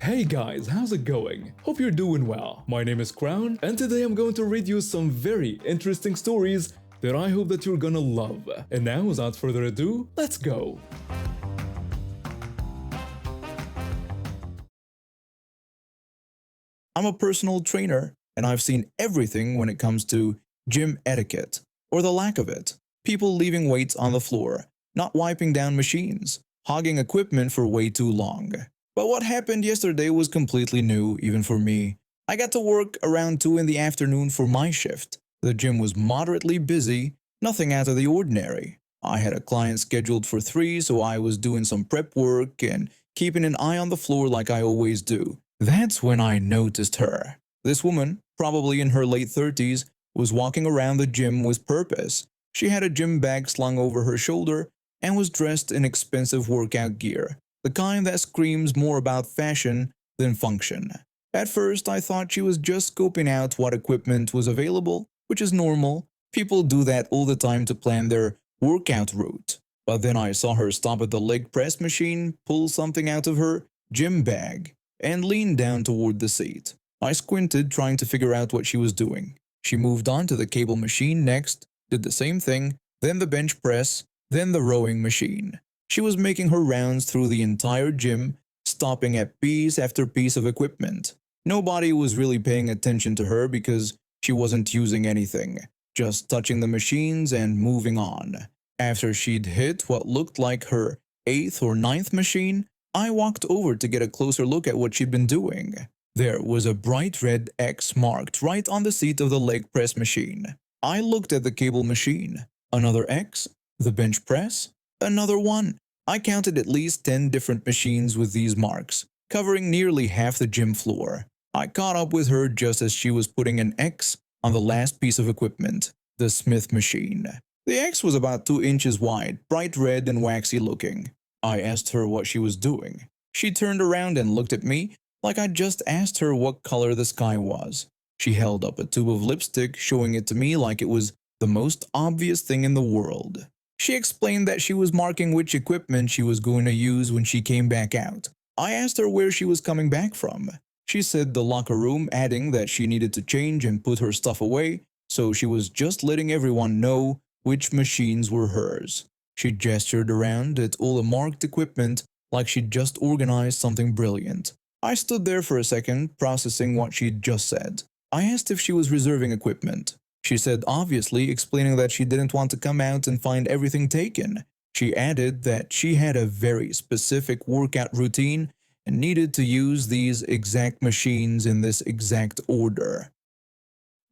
Hey guys, how's it going? Hope you're doing well. My name is Crown, and today I'm going to read you some very interesting stories that I hope that you're gonna love. And now, without further ado, let's go! I'm a personal trainer, and I've seen everything when it comes to gym etiquette, or the lack of it. People leaving weights on the floor, not wiping down machines, hogging equipment for way too long. But what happened yesterday was completely new, even for me. I got to work around 2 in the afternoon for my shift. The gym was moderately busy, nothing out of the ordinary. I had a client scheduled for 3, so I was doing some prep work and keeping an eye on the floor like I always do. That's when I noticed her. This woman, probably in her late 30s, was walking around the gym with purpose. She had a gym bag slung over her shoulder and was dressed in expensive workout gear, the kind that screams more about fashion than function. At first, I thought she was just scoping out what equipment was available, which is normal. People do that all the time to plan their workout route. But then I saw her stop at the leg press machine, pull something out of her gym bag, and lean down toward the seat. I squinted, trying to figure out what she was doing. She moved on to the cable machine next, did the same thing, then the bench press, then the rowing machine. She was making her rounds through the entire gym, stopping at piece after piece of equipment. Nobody was really paying attention to her because she wasn't using anything, just touching the machines and moving on. After she'd hit what looked like her 8th or ninth machine, I walked over to get a closer look at what she'd been doing. There was a bright red X marked right on the seat of the leg press machine. I looked at the cable machine. Another X, the bench press, another one. I counted at least 10 different machines with these marks, covering nearly half the gym floor. I caught up with her just as she was putting an X on the last piece of equipment, the Smith machine. The X was about 2 inches wide, bright red and waxy looking. I asked her what she was doing. She turned around and looked at me like I'd just asked her what color the sky was. She held up a tube of lipstick, showing it to me like it was the most obvious thing in the world. She explained that she was marking which equipment she was going to use when she came back out. I asked her where she was coming back from. She said the locker room, adding that she needed to change and put her stuff away, so she was just letting everyone know which machines were hers. She gestured around at all the marked equipment like she'd just organized something brilliant. I stood there for a second, processing what she'd just said. I asked if she was reserving equipment. She said obviously, explaining that she didn't want to come out and find everything taken. She added that she had a very specific workout routine and needed to use these exact machines in this exact order.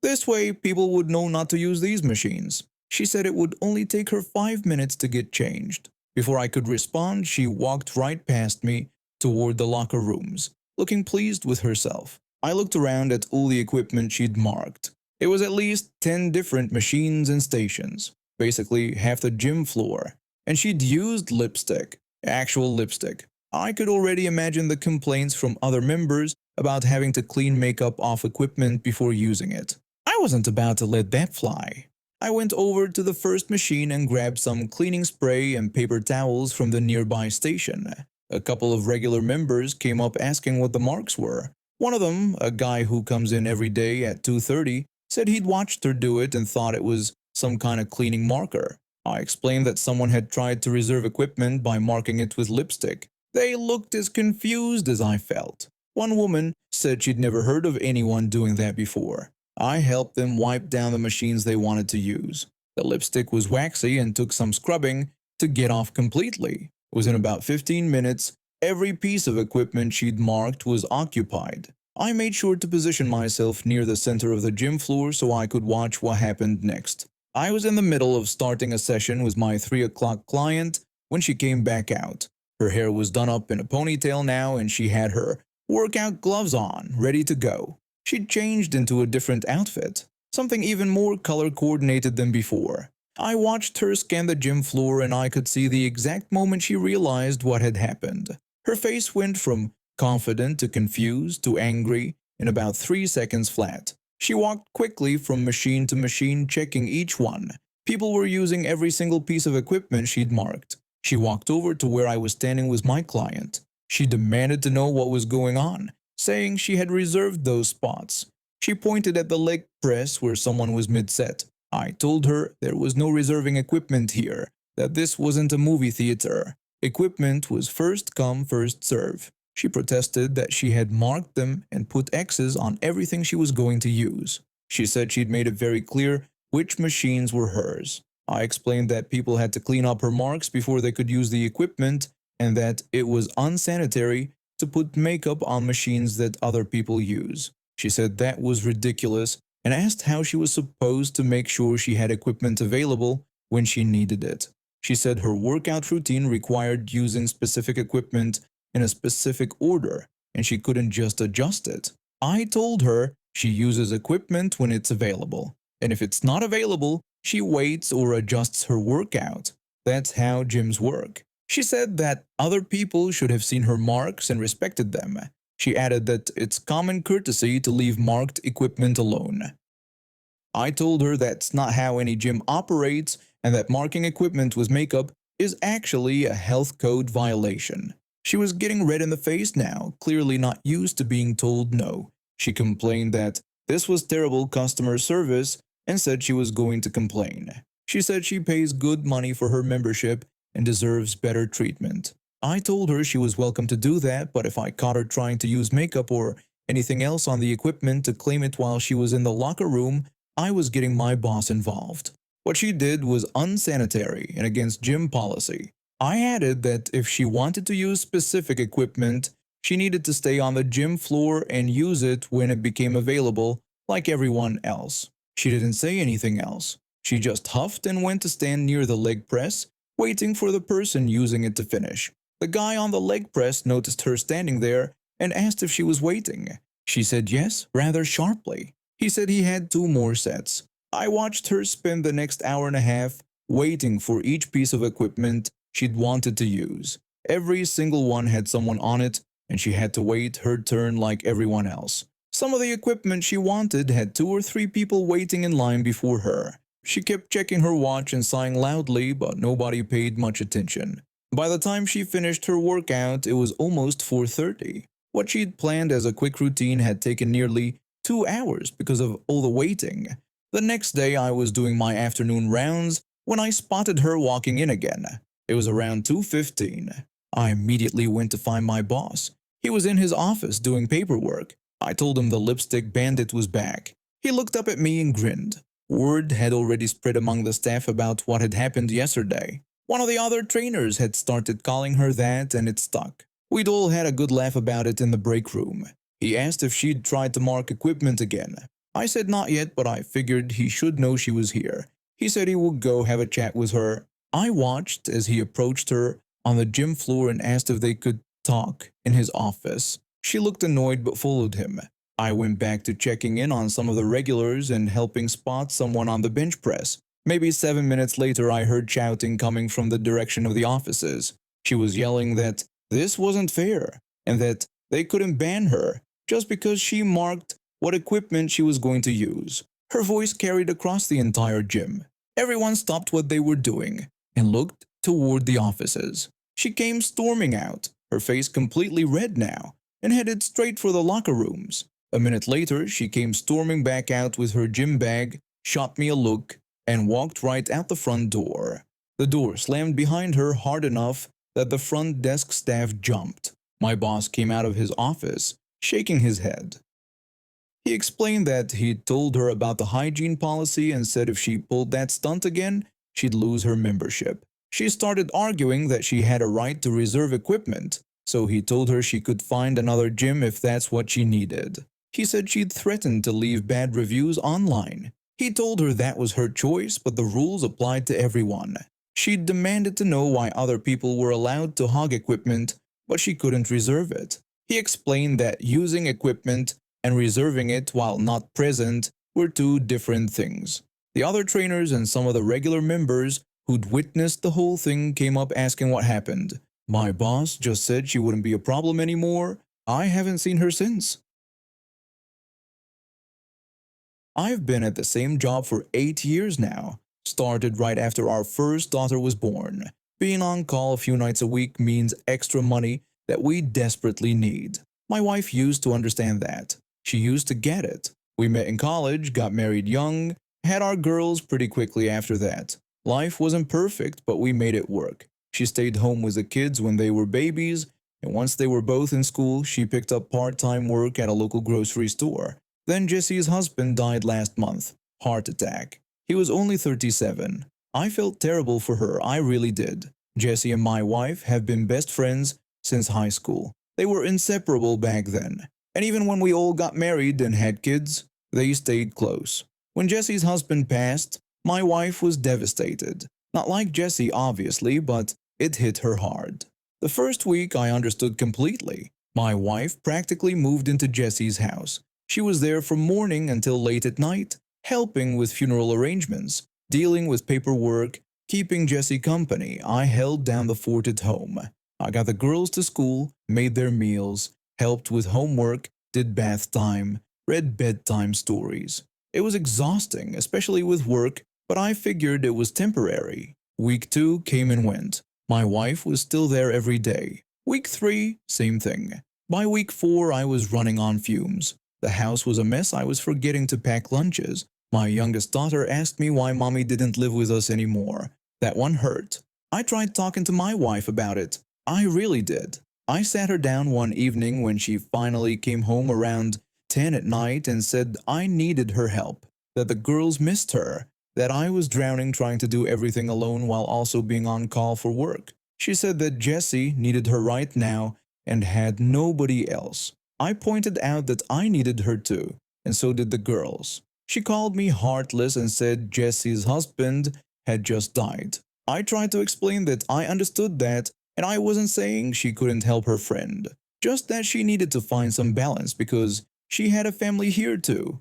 This way, people would know not to use these machines. She said it would only take her 5 minutes to get changed. Before I could respond, she walked right past me toward the locker rooms, looking pleased with herself. I looked around at all the equipment she'd marked. It was at least 10 different machines and stations, basically half the gym floor, and she'd used lipstick, actual lipstick. I could already imagine the complaints from other members about having to clean makeup off equipment before using it. I wasn't about to let that fly. I went over to the first machine and grabbed some cleaning spray and paper towels from the nearby station. A couple of regular members came up asking what the marks were. One of them, a guy who comes in every day at 2:30, said he'd watched her do it and thought it was some kind of cleaning marker. I explained that someone had tried to reserve equipment by marking it with lipstick. They looked as confused as I felt. One woman said she'd never heard of anyone doing that before. I helped them wipe down the machines they wanted to use. The lipstick was waxy and took some scrubbing to get off completely. Within about 15 minutes, every piece of equipment she'd marked was occupied. I made sure to position myself near the center of the gym floor so I could watch what happened next. I was in the middle of starting a session with my 3 o'clock client when she came back out. Her hair was done up in a ponytail now, and she had her workout gloves on, ready to go. She'd changed into a different outfit, something even more color-coordinated than before. I watched her scan the gym floor, and I could see the exact moment she realized what had happened. Her face went from confident to confused to angry in about 3 seconds flat. She walked quickly from machine to machine, checking each one. People were using every single piece of equipment she'd marked. She walked over to where I was standing with my client. She demanded to know what was going on, saying she had reserved those spots. She pointed at the leg press where someone was mid-set. I told her there was no reserving equipment here, that this wasn't a movie theater. Equipment was first come, first serve. She protested that she had marked them and put X's on everything she was going to use. She said she'd made it very clear which machines were hers. I explained that people had to clean up her marks before they could use the equipment and that it was unsanitary to put makeup on machines that other people use. She said that was ridiculous and asked how she was supposed to make sure she had equipment available when she needed it. She said her workout routine required using specific equipment in a specific order and she couldn't just adjust it. I told her she uses equipment when it's available, and if it's not available, she waits or adjusts her workout. That's how gyms work. She said that other people should have seen her marks and respected them. She added that it's common courtesy to leave marked equipment alone. I told her that's not how any gym operates and that marking equipment with makeup is actually a health code violation. She was getting red in the face now, clearly not used to being told no. She complained that this was terrible customer service and said she was going to complain. She said she pays good money for her membership and deserves better treatment. I told her she was welcome to do that, but if I caught her trying to use makeup or anything else on the equipment to claim it while she was in the locker room, I was getting my boss involved. What she did was unsanitary and against gym policy. I added that if she wanted to use specific equipment, she needed to stay on the gym floor and use it when it became available, like everyone else. She didn't say anything else. She just huffed and went to stand near the leg press, waiting for the person using it to finish. The guy on the leg press noticed her standing there and asked if she was waiting. She said yes, rather sharply. He said he had 2 more sets. I watched her spend the next hour and a half waiting for each piece of equipment she'd wanted to use. Every single one had someone on it, and she had to wait her turn like everyone else. Some of the equipment she wanted had 2 or 3 people waiting in line before her. She kept checking her watch and sighing loudly, but nobody paid much attention. By the time she finished her workout, it was almost 4:30. What she'd planned as a quick routine had taken nearly 2 hours because of all the waiting. The next day I was doing my afternoon rounds when I spotted her walking in again. It was around 2:15. I immediately went to find my boss. He was in his office doing paperwork. I told him the lipstick bandit was back. He looked up at me and grinned. Word had already spread among the staff about what had happened yesterday. One of the other trainers had started calling her that and it stuck. We'd all had a good laugh about it in the break room. He asked if she'd tried to mark equipment again. I said not yet, but I figured he should know she was here. He said he would go have a chat with her. I watched as he approached her on the gym floor and asked if they could talk in his office. She looked annoyed but followed him. I went back to checking in on some of the regulars and helping spot someone on the bench press. Maybe 7 minutes later I heard shouting coming from the direction of the offices. She was yelling that this wasn't fair and that they couldn't ban her just because she marked what equipment she was going to use. Her voice carried across the entire gym. Everyone stopped what they were doing and looked toward the offices. She came storming out, her face completely red now, and headed straight for the locker rooms. A minute later, she came storming back out with her gym bag, shot me a look, and walked right out the front door. The door slammed behind her hard enough that the front desk staff jumped. My boss came out of his office, shaking his head. He explained that he'd told her about the hygiene policy and said if she pulled that stunt again, she'd lose her membership. She started arguing that she had a right to reserve equipment, so he told her she could find another gym if that's what she needed. He said she'd threatened to leave bad reviews online. He told her that was her choice, but the rules applied to everyone. She demanded to know why other people were allowed to hog equipment, but she couldn't reserve it. He explained that using equipment and reserving it while not present were 2 different things. The other trainers and some of the regular members who'd witnessed the whole thing came up asking what happened. My boss just said she wouldn't be a problem anymore. I haven't seen her since. I've been at the same job for 8 years now. Started right after our first daughter was born. Being on call a few nights a week means extra money that we desperately need. My wife used to understand that. She used to get it. We met in college, got married young, had our girls pretty quickly after that. Life wasn't perfect, but we made it work. She stayed home with the kids when they were babies, and once they were both in school, she picked up part-time work at a local grocery store. Then Jesse's husband died last month. Heart attack. He was only 37. I felt terrible for her, I really did. Jesse and my wife have been best friends since high school. They were inseparable back then. And even when we all got married and had kids, they stayed close. When Jesse's husband passed, my wife was devastated. Not like Jesse, obviously, but it hit her hard. The first week I understood completely. My wife practically moved into Jesse's house. She was there from morning until late at night, helping with funeral arrangements, dealing with paperwork, keeping Jesse company. I held down the fort at home. I got the girls to school, made their meals, helped with homework, did bath time, read bedtime stories. It was exhausting, especially with work, but I figured it was temporary. Week 2 came and went. My wife was still there every day. Week 3, same thing. By week 4, I was running on fumes. The house was a mess. I was forgetting to pack lunches. My youngest daughter asked me why mommy didn't live with us anymore. That one hurt. I tried talking to my wife about it. I really did. I sat her down one evening when she finally came home around 10 at night and said I needed her help, that the girls missed her, that I was drowning trying to do everything alone while also being on call for work. She said that Jesse needed her right now and had nobody else. I pointed out that I needed her too, and so did the girls. She called me heartless and said Jesse's husband had just died. I tried to explain that I understood that, and I wasn't saying she couldn't help her friend, just that she needed to find some balance because she had a family here too.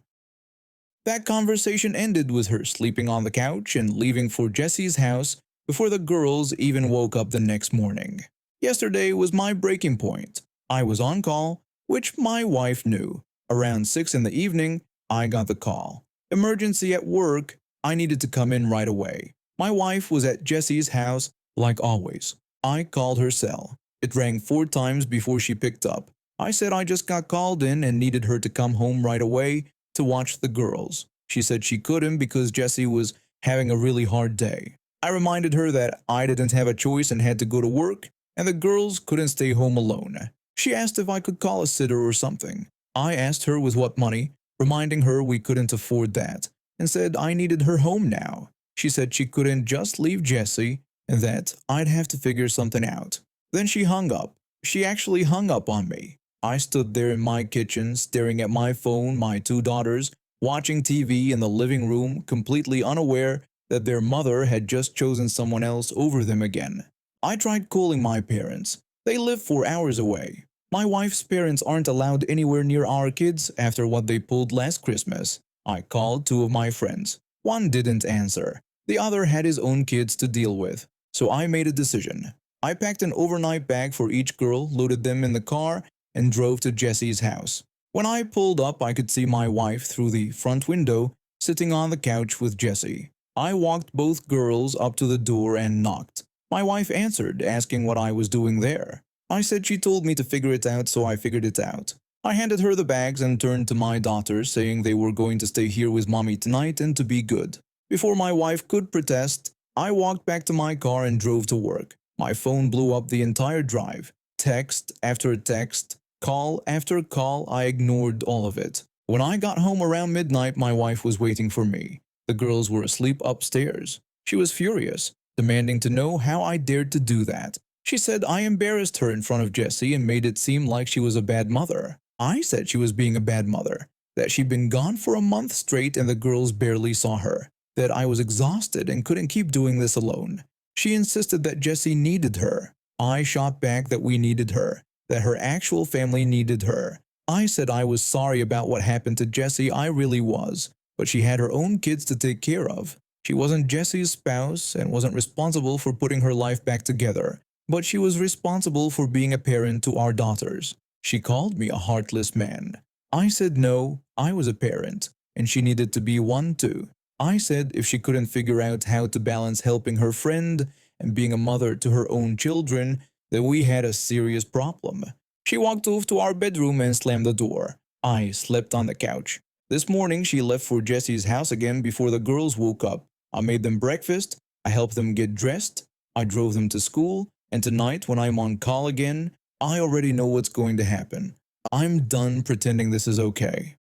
That conversation ended with her sleeping on the couch and leaving for Jesse's house before the girls even woke up the next morning. Yesterday was my breaking point. I was on call, which my wife knew. Around 6 in the evening, I got the call. Emergency at work. I needed to come in right away. My wife was at Jesse's house, like always. I called her cell. It rang 4 times before she picked up. I said I just got called in and needed her to come home right away to watch the girls. She said she couldn't because Jesse was having a really hard day. I reminded her that I didn't have a choice and had to go to work, and the girls couldn't stay home alone. She asked if I could call a sitter or something. I asked her with what money, reminding her we couldn't afford that, and said I needed her home now. She said she couldn't just leave Jesse and that I'd have to figure something out. Then she hung up. She actually hung up on me. I stood there in my kitchen, staring at my phone, my 2 daughters, watching TV in the living room, completely unaware that their mother had just chosen someone else over them again. I tried calling my parents. They live 4 hours away. My wife's parents aren't allowed anywhere near our kids after what they pulled last Christmas. I called 2 of my friends. One didn't answer. The other had his own kids to deal with. So I made a decision. I packed an overnight bag for each girl, loaded them in the car, and drove to Jesse's house. When I pulled up, I could see my wife through the front window, sitting on the couch with Jesse. I walked both girls up to the door and knocked. My wife answered, asking what I was doing there. I said she told me to figure it out, so I figured it out. I handed her the bags and turned to my daughters, saying they were going to stay here with mommy tonight and to be good. Before my wife could protest, I walked back to my car and drove to work. My phone blew up the entire drive. Text after text, call after call, I ignored all of it. When I got home around midnight, my wife was waiting for me. The girls were asleep upstairs. She was furious, demanding to know how I dared to do that. She said I embarrassed her in front of Jesse and made it seem like she was a bad mother. I said she was being a bad mother, that she'd been gone for a month straight and the girls barely saw her, that I was exhausted and couldn't keep doing this alone. She insisted that Jesse needed her. I shot back that we needed her, that her actual family needed her. I said I was sorry about what happened to Jesse, I really was, but she had her own kids to take care of. She wasn't Jesse's spouse and wasn't responsible for putting her life back together, but she was responsible for being a parent to our daughters. She called me a heartless man. I said no, I was a parent, and she needed to be one too. I said if she couldn't figure out how to balance helping her friend and being a mother to her own children, that we had a serious problem. She walked off to our bedroom and slammed the door. I slept on the couch. This morning, she left for Jesse's house again before the girls woke up. I made them breakfast, I helped them get dressed, I drove them to school, and tonight, when I'm on call again, I already know what's going to happen. I'm done pretending this is okay.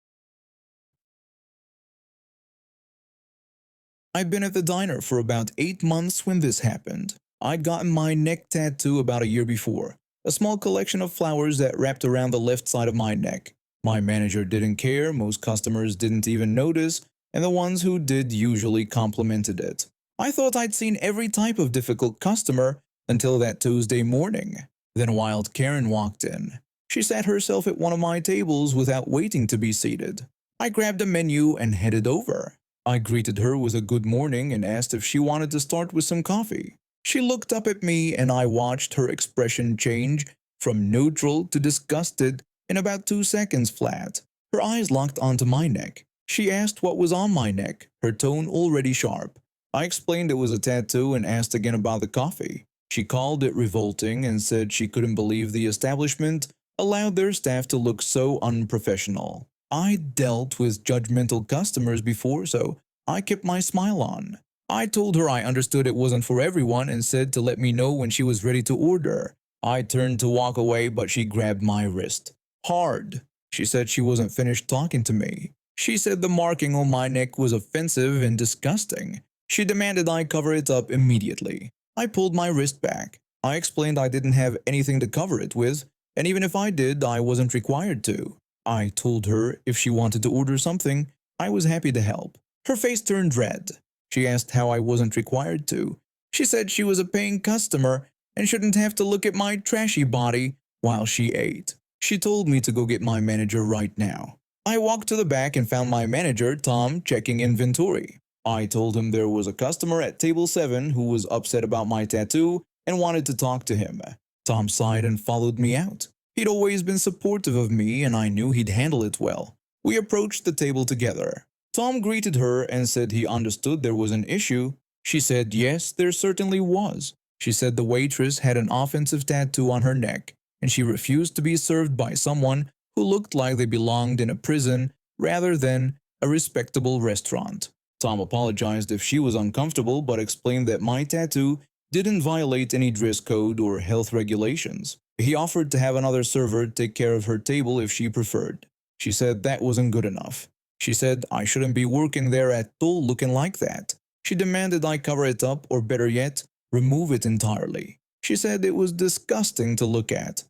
I'd been at the diner for about 8 months when this happened. I'd gotten my neck tattoo about a year before, a small collection of flowers that wrapped around the left side of my neck. My manager didn't care, most customers didn't even notice, and the ones who did usually complimented it. I thought I'd seen every type of difficult customer until that Tuesday morning. Then Wild Karen walked in. She sat herself at one of my tables without waiting to be seated. I grabbed a menu and headed over. I greeted her with a good morning and asked if she wanted to start with some coffee. She looked up at me and I watched her expression change from neutral to disgusted in about 2 seconds flat. Her eyes locked onto my neck. She asked what was on my neck, her tone already sharp. I explained it was a tattoo and asked again about the coffee. She called it revolting and said she couldn't believe the establishment allowed their staff to look so unprofessional. I dealt with judgmental customers before, so I kept my smile on. I told her I understood it wasn't for everyone and said to let me know when she was ready to order. I turned to walk away, but she grabbed my wrist. Hard. She said she wasn't finished talking to me. She said the marking on my neck was offensive and disgusting. She demanded I cover it up immediately. I pulled my wrist back. I explained I didn't have anything to cover it with, and even if I did, I wasn't required to. I told her if she wanted to order something, I was happy to help. Her face turned red. She asked how I wasn't required to. She said she was a paying customer and shouldn't have to look at my trashy body while she ate. She told me to go get my manager right now. I walked to the back and found my manager, Tom, checking inventory. I told him there was a customer at table 7 who was upset about my tattoo and wanted to talk to him. Tom sighed and followed me out. He'd always been supportive of me and I knew he'd handle it well. We approached the table together. Tom greeted her and said he understood there was an issue. She said yes, there certainly was. She said the waitress had an offensive tattoo on her neck and she refused to be served by someone who looked like they belonged in a prison rather than a respectable restaurant. Tom apologized if she was uncomfortable but explained that my tattoo didn't violate any dress code or health regulations. He offered to have another server take care of her table if she preferred. She said that wasn't good enough. She said I shouldn't be working there at all looking like that. She demanded I cover it up or better yet, remove it entirely. She said it was disgusting to look at.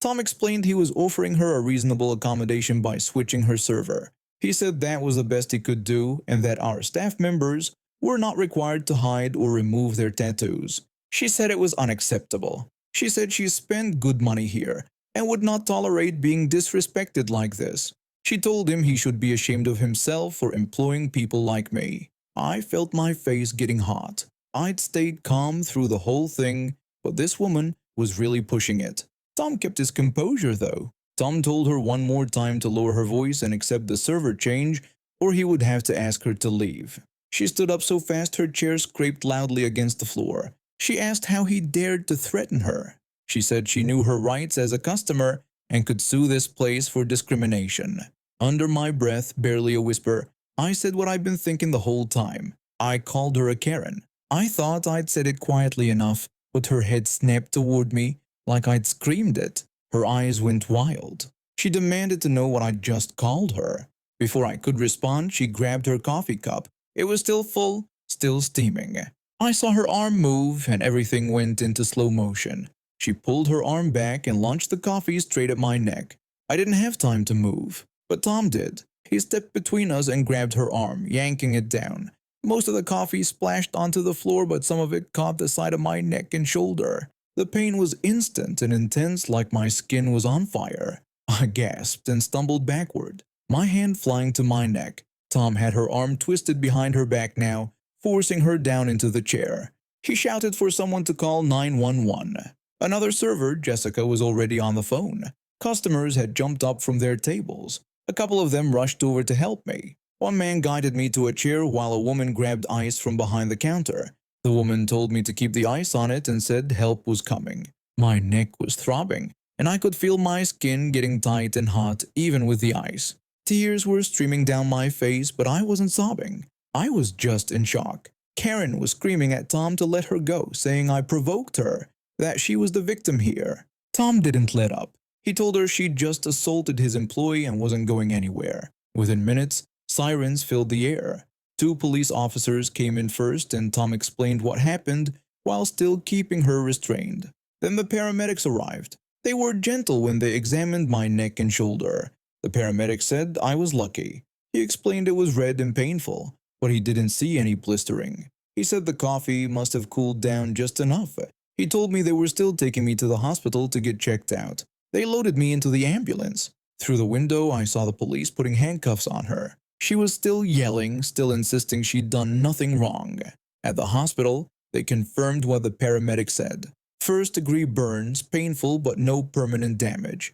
Tom explained he was offering her a reasonable accommodation by switching her server. He said that was the best he could do and that our staff members were not required to hide or remove their tattoos. She said it was unacceptable. She said she spent good money here and would not tolerate being disrespected like this. She told him he should be ashamed of himself for employing people like me. I felt my face getting hot. I'd stayed calm through the whole thing, but this woman was really pushing it. Tom kept his composure though. Tom told her one more time to lower her voice and accept the server change, or he would have to ask her to leave. She stood up so fast her chair scraped loudly against the floor. She asked how he dared to threaten her. She said she knew her rights as a customer and could sue this place for discrimination. Under my breath, barely a whisper, I said what I'd been thinking the whole time. I called her a Karen. I thought I'd said it quietly enough, but her head snapped toward me like I'd screamed it. Her eyes went wild. She demanded to know what I'd just called her. Before I could respond, she grabbed her coffee cup. It was still full, still steaming. I saw her arm move and everything went into slow motion. She pulled her arm back and launched the coffee straight at my neck. I didn't have time to move, but Tom did. He stepped between us and grabbed her arm, yanking it down. Most of the coffee splashed onto the floor, but some of it caught the side of my neck and shoulder. The pain was instant and intense, like my skin was on fire. I gasped and stumbled backward, my hand flying to my neck. Tom had her arm twisted behind her back now, forcing her down into the chair. He shouted for someone to call 911. Another server, Jessica, was already on the phone. Customers had jumped up from their tables. A couple of them rushed over to help me. One man guided me to a chair while a woman grabbed ice from behind the counter. The woman told me to keep the ice on it and said help was coming. My neck was throbbing, and I could feel my skin getting tight and hot even with the ice. Tears were streaming down my face, but I wasn't sobbing. I was just in shock. Karen was screaming at Tom to let her go, saying I provoked her, that she was the victim here. Tom didn't let up. He told her she'd just assaulted his employee and wasn't going anywhere. Within minutes, sirens filled the air. Two police officers came in first, and Tom explained what happened while still keeping her restrained. Then the paramedics arrived. They were gentle when they examined my neck and shoulder. The paramedic said I was lucky. He explained it was red and painful, but he didn't see any blistering. He said the coffee must have cooled down just enough. He told me they were still taking me to the hospital to get checked out. They loaded me into the ambulance. Through the window, I saw the police putting handcuffs on her. She was still yelling, still insisting she'd done nothing wrong. At the hospital, they confirmed what the paramedic said. First-degree burns, painful but no permanent damage.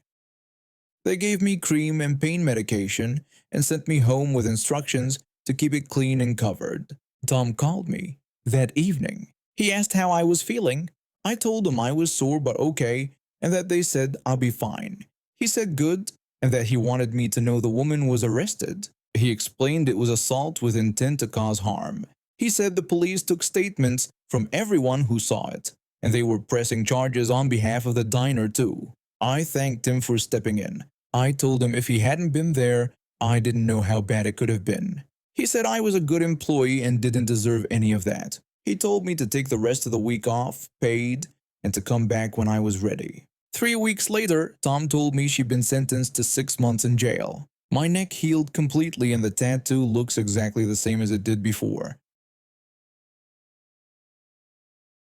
They gave me cream and pain medication and sent me home with instructions to keep it clean and covered. Tom called me that evening. He asked how I was feeling. I told him I was sore but okay, and that they said I'll be fine. He said good, and that he wanted me to know the woman was arrested. He explained it was assault with intent to cause harm. He said the police took statements from everyone who saw it, and they were pressing charges on behalf of the diner too. I thanked him for stepping in. I told him if he hadn't been there, I didn't know how bad it could have been. He said I was a good employee and didn't deserve any of that. He told me to take the rest of the week off, paid, and to come back when I was ready. 3 weeks later, Tom told me she'd been sentenced to 6 months in jail. My neck healed completely and the tattoo looks exactly the same as it did before.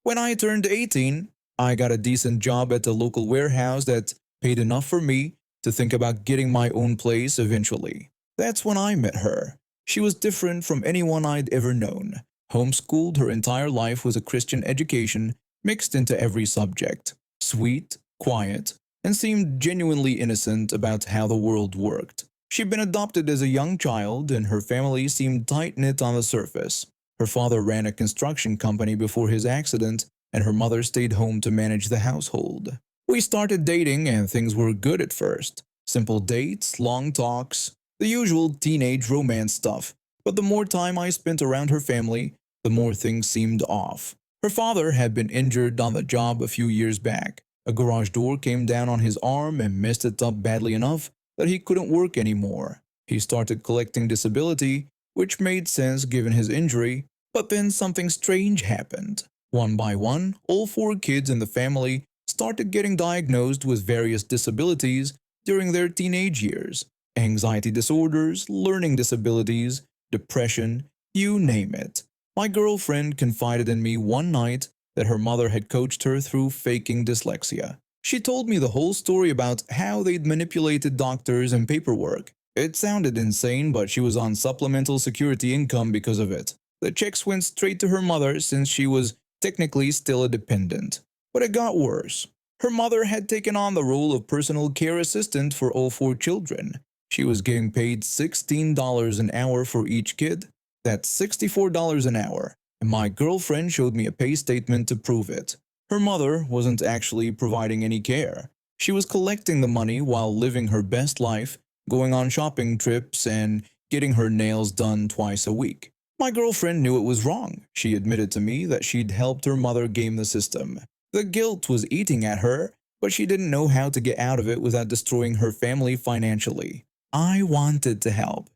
When I turned 18, I got a decent job at a local warehouse that paid enough for me to think about getting my own place eventually. That's when I met her. She was different from anyone I'd ever known. Homeschooled her entire life with a Christian education mixed into every subject. Sweet, quiet, and seemed genuinely innocent about how the world worked. She'd been adopted as a young child, and her family seemed tight-knit on the surface. Her father ran a construction company before his accident, and her mother stayed home to manage the household. We started dating, and things were good at first. Simple dates, long talks, the usual teenage romance stuff. But the more time I spent around her family, the more things seemed off. Her father had been injured on the job a few years back. A garage door came down on his arm and messed it up badly enough that he couldn't work anymore. He started collecting disability, which made sense given his injury, but then something strange happened. One by one, all 4 kids in the family started getting diagnosed with various disabilities during their teenage years. Anxiety disorders, learning disabilities, depression, you name it. My girlfriend confided in me one night that her mother had coached her through faking dyslexia. She told me the whole story about how they'd manipulated doctors and paperwork. It sounded insane, but she was on supplemental security income because of it. The checks went straight to her mother since she was technically still a dependent. But it got worse. Her mother had taken on the role of personal care assistant for all 4 children. She was getting paid $16 an hour for each kid. That's $64 an hour, and my girlfriend showed me a pay statement to prove it. Her mother wasn't actually providing any care. She was collecting the money while living her best life, going on shopping trips and getting her nails done twice a week. My girlfriend knew it was wrong. She admitted to me that she'd helped her mother game the system. The guilt was eating at her, but she didn't know how to get out of it without destroying her family financially. I wanted to help.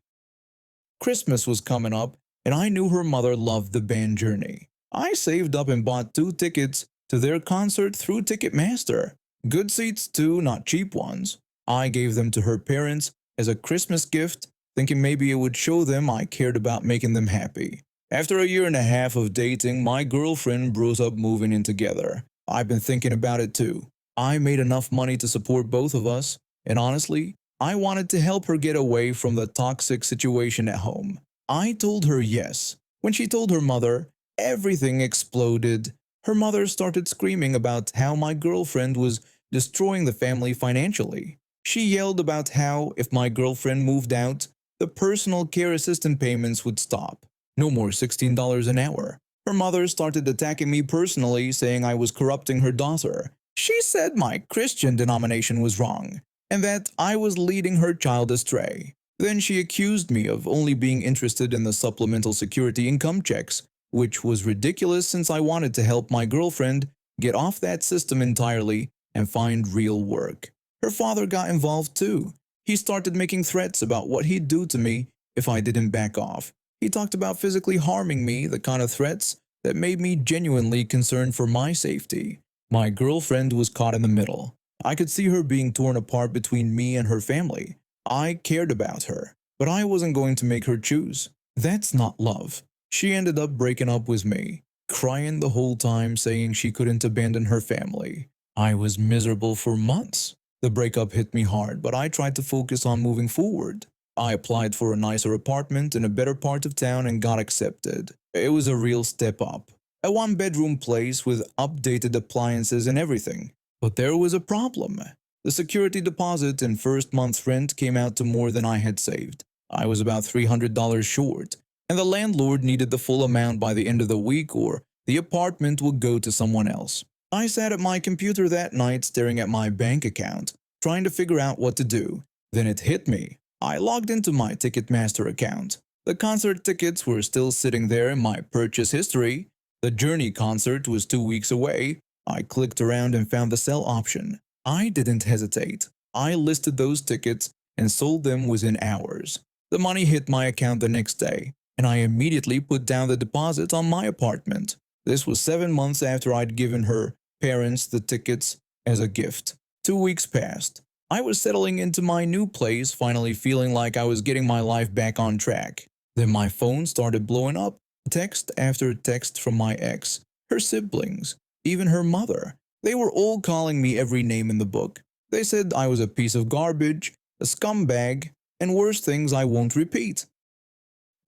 Christmas was coming up, and I knew her mother loved the band Journey. I saved up and bought 2 tickets to their concert through Ticketmaster. Good seats too, not cheap ones. I gave them to her parents as a Christmas gift, thinking maybe it would show them I cared about making them happy. After a year and a half of dating, my girlfriend bros up moving in together. I've been thinking about it too. I made enough money to support both of us, and honestly, I wanted to help her get away from the toxic situation at home. I told her yes. When she told her mother, everything exploded. Her mother started screaming about how my girlfriend was destroying the family financially. She yelled about how if my girlfriend moved out, the personal care assistant payments would stop. No more $16 an hour. Her mother started attacking me personally, saying I was corrupting her daughter. She said my Christian denomination was wrong and that I was leading her child astray. Then she accused me of only being interested in the supplemental security income checks, which was ridiculous since I wanted to help my girlfriend get off that system entirely and find real work. Her father got involved too. He started making threats about what he'd do to me if I didn't back off. He talked about physically harming me, the kind of threats that made me genuinely concerned for my safety. My girlfriend was caught in the middle. I could see her being torn apart between me and her family. I cared about her, but I wasn't going to make her choose. That's not love. She ended up breaking up with me, crying the whole time saying she couldn't abandon her family. I was miserable for months. The breakup hit me hard, but I tried to focus on moving forward. I applied for a nicer apartment in a better part of town and got accepted. It was a real step up. A one-bedroom place with updated appliances and everything. But there was a problem. The security deposit and first month's rent came out to more than I had saved. I was about $300 short, and the landlord needed the full amount by the end of the week or the apartment would go to someone else. I sat at my computer that night staring at my bank account, trying to figure out what to do. Then it hit me. I logged into my Ticketmaster account. The concert tickets were still sitting there in my purchase history. The Journey concert was 2 weeks away. I clicked around and found the sell option. I didn't hesitate. I listed those tickets and sold them within hours. The money hit my account the next day, and I immediately put down the deposit on my apartment. This was 7 months after I'd given her parents the tickets as a gift. 2 weeks passed. I was settling into my new place, finally feeling like I was getting my life back on track. Then my phone started blowing up. Text after text from my ex, her siblings, even her mother. They were all calling me every name in the book. They said I was a piece of garbage, a scumbag, and worse things I won't repeat.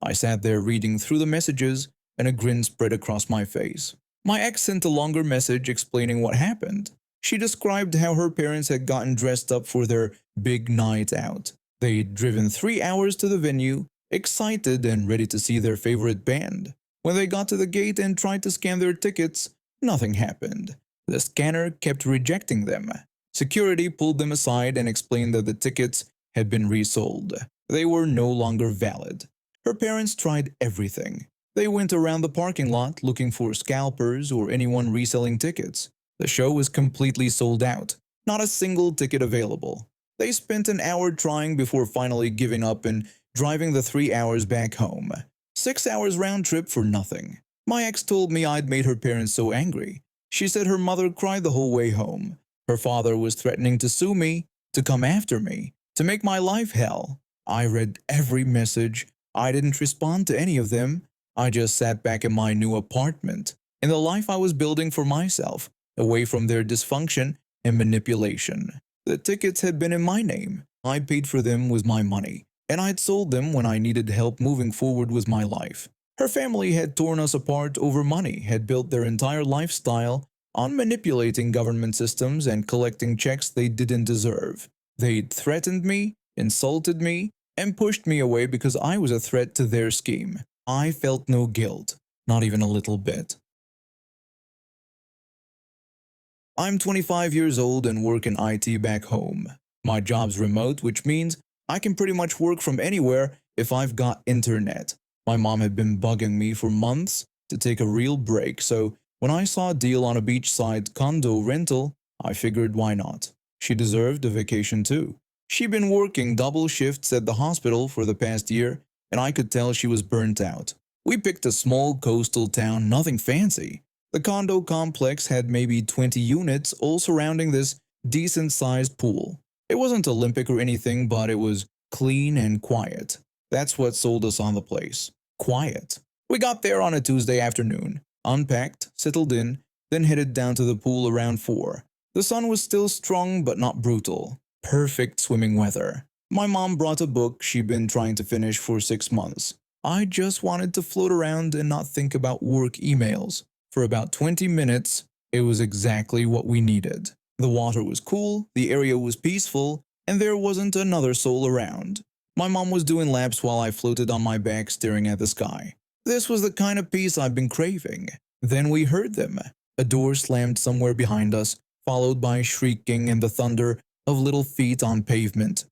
I sat there reading through the messages, and a grin spread across my face. My ex sent a longer message explaining what happened. She described how her parents had gotten dressed up for their big night out. They'd driven 3 hours to the venue, excited and ready to see their favorite band. When they got to the gate and tried to scan their tickets, nothing happened. The scanner kept rejecting them. Security pulled them aside and explained that the tickets had been resold. They were no longer valid. Her parents tried everything. They went around the parking lot looking for scalpers or anyone reselling tickets. The show was completely sold out. Not a single ticket available. They spent an hour trying before finally giving up and driving the 3 hours back home. 6 hours round trip for nothing. My ex told me I'd made her parents so angry. She said her mother cried the whole way home. Her father was threatening to sue me, to come after me, to make my life hell. I read every message. I didn't respond to any of them. I just sat back in my new apartment, in the life I was building for myself, away from their dysfunction and manipulation. The tickets had been in my name. I paid for them with my money, and I'd sold them when I needed help moving forward with my life. Her family had torn us apart over money, had built their entire lifestyle on manipulating government systems and collecting checks they didn't deserve. They'd threatened me, insulted me, and pushed me away because I was a threat to their scheme. I felt no guilt, not even a little bit. I'm 25 years old and work in IT back home. My job's remote, which means I can pretty much work from anywhere if I've got internet. My mom had been bugging me for months to take a real break, so when I saw a deal on a beachside condo rental, I figured why not. She deserved a vacation too. She'd been working double shifts at the hospital for the past year, and I could tell she was burnt out. We picked a small coastal town, nothing fancy. The condo complex had maybe 20 units all surrounding this decent-sized pool. It wasn't Olympic or anything, but it was clean and quiet. That's what sold us on the place. Quiet. We got there on a Tuesday afternoon, unpacked, settled in, then headed down to the pool around 4. The sun was still strong but not brutal. Perfect swimming weather. My mom brought a book she'd been trying to finish for 6 months. I just wanted to float around and not think about work emails. For about 20 minutes, it was exactly what we needed. The water was cool, the area was peaceful, and there wasn't another soul around. My mom was doing laps while I floated on my back staring at the sky. This was the kind of peace I've been craving. Then we heard them. A door slammed somewhere behind us, followed by shrieking and the thunder of little feet on pavement.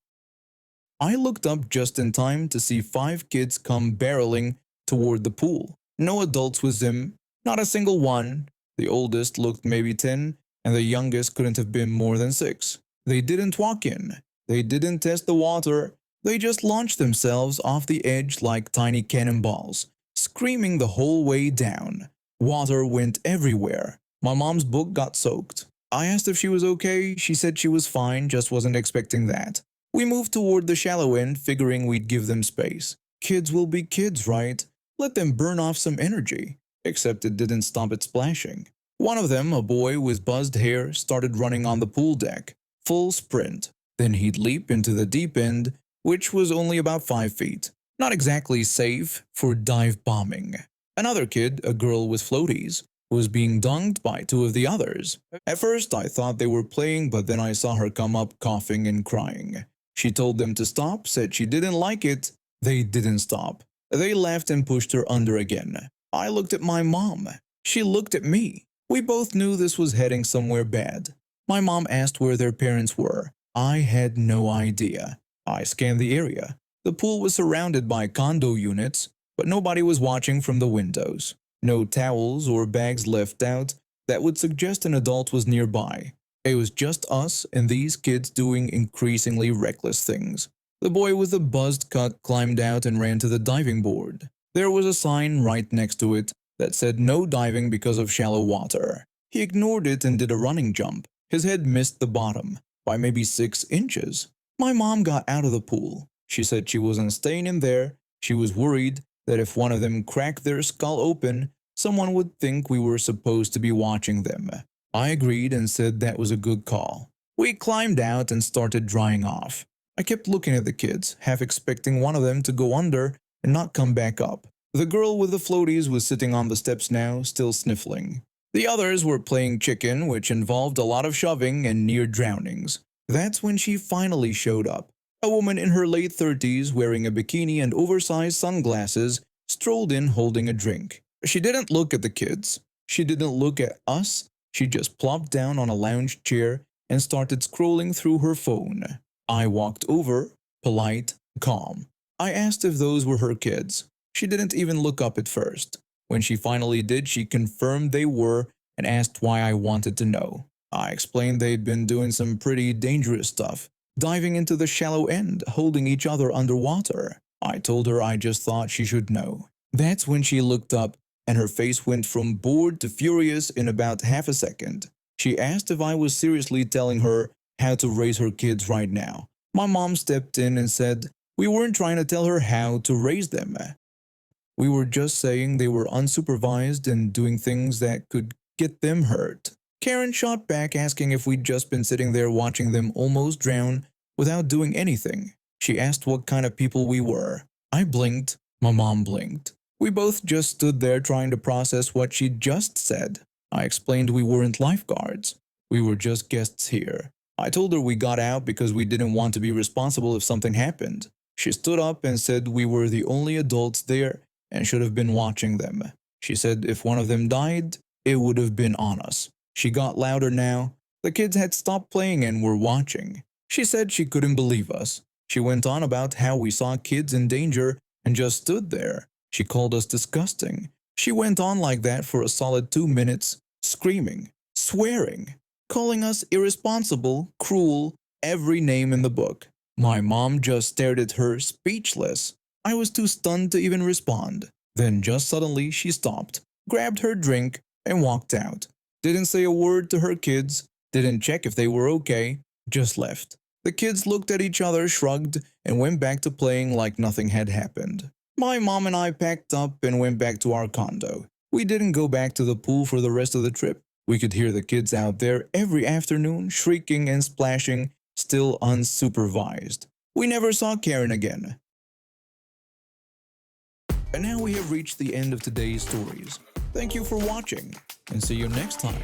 I looked up just in time to see 5 kids come barreling toward the pool. No adults with them, not a single one. The oldest looked maybe 10, and the youngest couldn't have been more than 6. They didn't walk in. They didn't test the water. They just launched themselves off the edge like tiny cannonballs, screaming the whole way down. Water went everywhere. My mom's book got soaked. I asked if she was okay. She said she was fine, just wasn't expecting that. We moved toward the shallow end, figuring we'd give them space. Kids will be kids, right? Let them burn off some energy. Except it didn't stop it splashing. One of them, a boy with buzzed hair, started running on the pool deck. Full sprint. Then he'd leap into the deep end, which was only about 5 feet. Not exactly safe for dive bombing. Another kid, a girl with floaties, was being dunked by 2 of the others. At first I thought they were playing, but then I saw her come up coughing and crying. She told them to stop, said she didn't like it. They didn't stop. They laughed and pushed her under again. I looked at my mom. She looked at me. We both knew this was heading somewhere bad. My mom asked where their parents were. I had no idea. I scanned the area. The pool was surrounded by condo units, but nobody was watching from the windows. No towels or bags left out that would suggest an adult was nearby. It was just us and these kids doing increasingly reckless things. The boy with the buzzed cut climbed out and ran to the diving board. There was a sign right next to it that said no diving because of shallow water. He ignored it and did a running jump. His head missed the bottom by maybe 6 inches. My mom got out of the pool. She said she wasn't staying in there. She was worried that if one of them cracked their skull open, someone would think we were supposed to be watching them. I agreed and said that was a good call. We climbed out and started drying off. I kept looking at the kids, half expecting one of them to go under and not come back up. The girl with the floaties was sitting on the steps now, still sniffling. The others were playing chicken, which involved a lot of shoving and near drownings. That's when she finally showed up. A woman in her late 30s wearing a bikini and oversized sunglasses strolled in holding a drink. She didn't look at the kids. She didn't look at us. She just plopped down on a lounge chair and started scrolling through her phone. I walked over, polite, calm. I asked if those were her kids. She didn't even look up at first. When she finally did, she confirmed they were and asked why I wanted to know. I explained they'd been doing some pretty dangerous stuff, diving into the shallow end, holding each other underwater. I told her I just thought she should know. That's when she looked up, and her face went from bored to furious in about half a second. She asked if I was seriously telling her how to raise her kids right now. My mom stepped in and said we weren't trying to tell her how to raise them. We were just saying they were unsupervised and doing things that could get them hurt. Karen shot back asking if we'd just been sitting there watching them almost drown without doing anything. She asked what kind of people we were. I blinked. My mom blinked. We both just stood there trying to process what she'd just said. I explained we weren't lifeguards. We were just guests here. I told her we got out because we didn't want to be responsible if something happened. She stood up and said we were the only adults there and should have been watching them. She said if one of them died, it would have been on us. She got louder now. The kids had stopped playing and were watching. She said she couldn't believe us. She went on about how we saw kids in danger and just stood there. She called us disgusting. She went on like that for a solid 2 minutes, screaming, swearing, calling us irresponsible, cruel, every name in the book. My mom just stared at her, speechless. I was too stunned to even respond. Then just suddenly she stopped, grabbed her drink, and walked out. Didn't say a word to her kids, didn't check if they were okay, just left. The kids looked at each other, shrugged, and went back to playing like nothing had happened. My mom and I packed up and went back to our condo. We didn't go back to the pool for the rest of the trip. We could hear the kids out there every afternoon, shrieking and splashing, still unsupervised. We never saw Karen again. And now we have reached the end of today's stories. Thank you for watching, and see you next time.